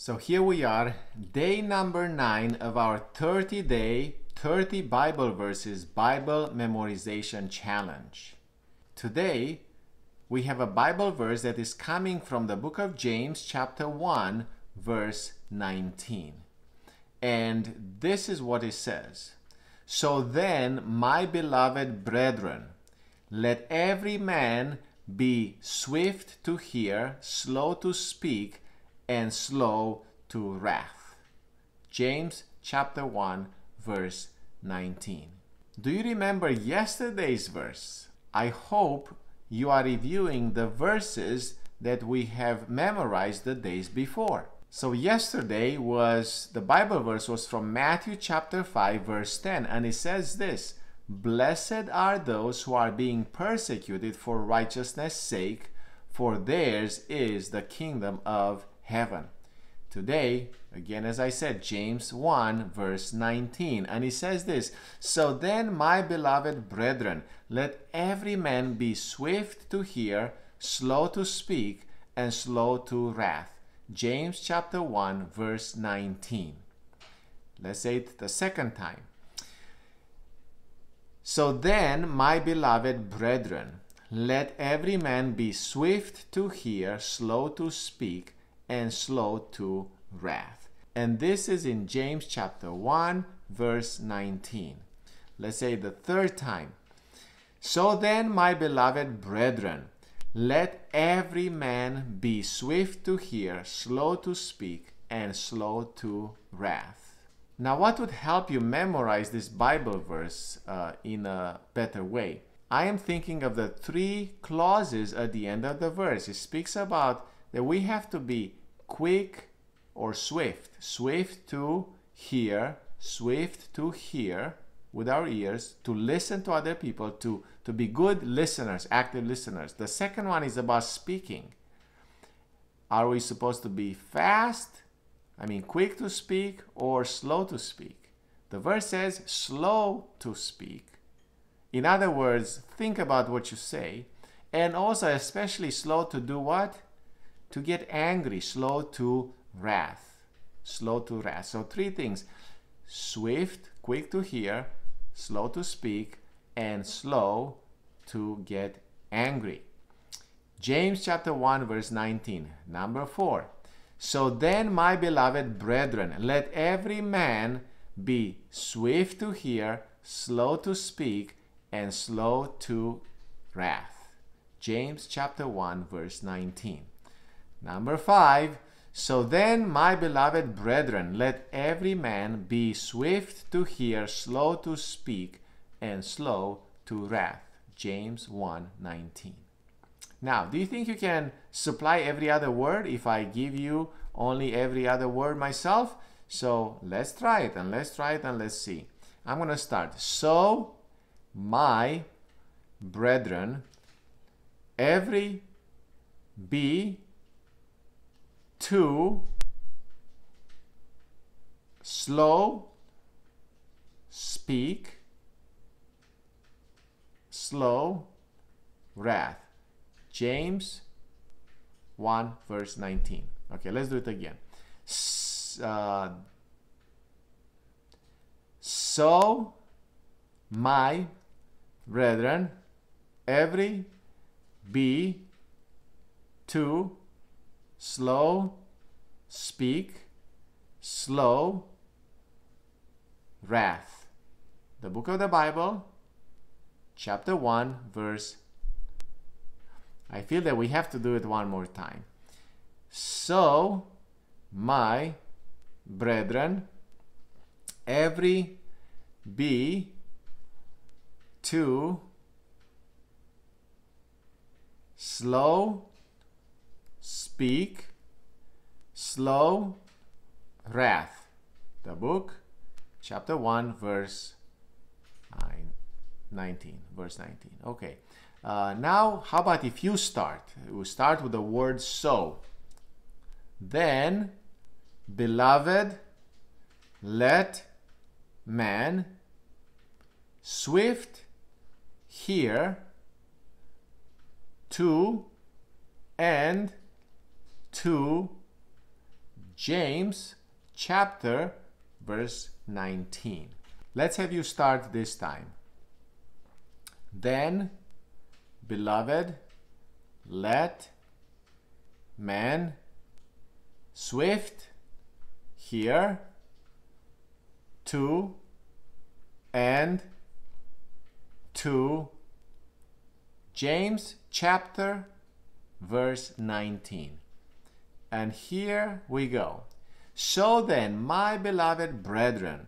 So here we are, day number 9 of our 30-day, 30 Bible verses Bible memorization challenge. Today, we have a Bible verse that is coming from the book of James, chapter 1, verse 19. And this is what it says. So then, my beloved brethren, let every man be swift to hear, slow to speak, and slow to wrath. James chapter 1 verse 19. Do you remember yesterday's verse? I hope you are reviewing the verses that we have memorized the days before. So yesterday the Bible verse was from Matthew chapter 5 verse 10, and it says this: Blessed are those who are being persecuted for righteousness' sake, for theirs is the kingdom of heaven. Today, again, as I said, James 1 verse 19, and he says this: So then, my beloved brethren, let every man be swift to hear, slow to speak, and slow to wrath. James chapter 1 verse 19. Let's say it the second time. So then, my beloved brethren, let every man be swift to hear, slow to speak, and slow to wrath. And this is in James chapter 1 verse 19. Let's say the third time. So then, my beloved brethren, let every man be swift to hear, slow to speak, and slow to wrath. Now, what would help you memorize this Bible verse in a better way? I am thinking of the 3 clauses at the end of the verse. It speaks about that we have to be quick or swift. Swift to hear with our ears, to listen to other people, to be good listeners, active listeners. The second one is about speaking. Are we supposed to be fast, quick to speak, or slow to speak? The verse says slow to speak. In other words, think about what you say, and also especially slow to do what? To get angry, slow to wrath. Slow to wrath. So 3 things: swift, quick to hear, slow to speak, and slow to get angry. James chapter 1 verse 19. Number 4. So then, my beloved brethren, let every man be swift to hear, slow to speak, and slow to wrath. James chapter 1 verse 19. Number 5. So then, my beloved brethren, let every man be swift to hear, slow to speak, and slow to wrath. James 1:19. Now, do you think you can supply every other word if I give you only every other word myself? So let's try it, and let's see. I'm going to start. So, my brethren, every be to slow speak, slow wrath. James 1 verse 19. Okay, let's do it again. So, my brethren, every be to slow speak, slow wrath. The book of the Bible, chapter 1 verse. I feel that we have to do it one more time. So, my brethren, every be to slow speak, slow wrath. The book, chapter 1 verse 19. Verse 19. Okay. Now, how about if you start? We'll start with the word so. Then, beloved, let man swift hear to and to James chapter verse 19. Let's have you start this time. Then, beloved, let man swift hear to and to. James chapter verse 19. And here we go. So then, my beloved brethren,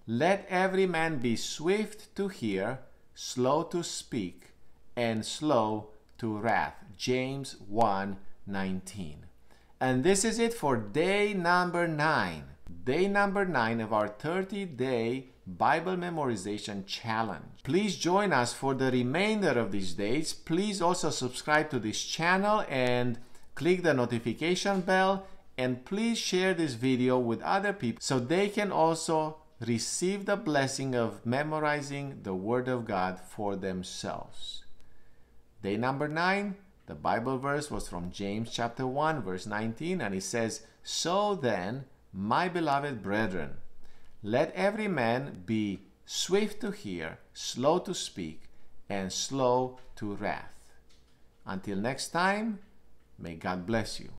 let every man be swift to hear, slow to speak, and slow to wrath. James 1:19. And this is it for day number 9. Day number 9 of our 30-day Bible memorization challenge. Please join us for the remainder of these days. Please also subscribe to this channel and click the notification bell, and please share this video with other people so they can also receive the blessing of memorizing the Word of God for themselves. Day number 9, the Bible verse was from James chapter 1 verse 19, and it says, so then, my beloved brethren, let every man be swift to hear, slow to speak, and slow to wrath. Until next time, may God bless you.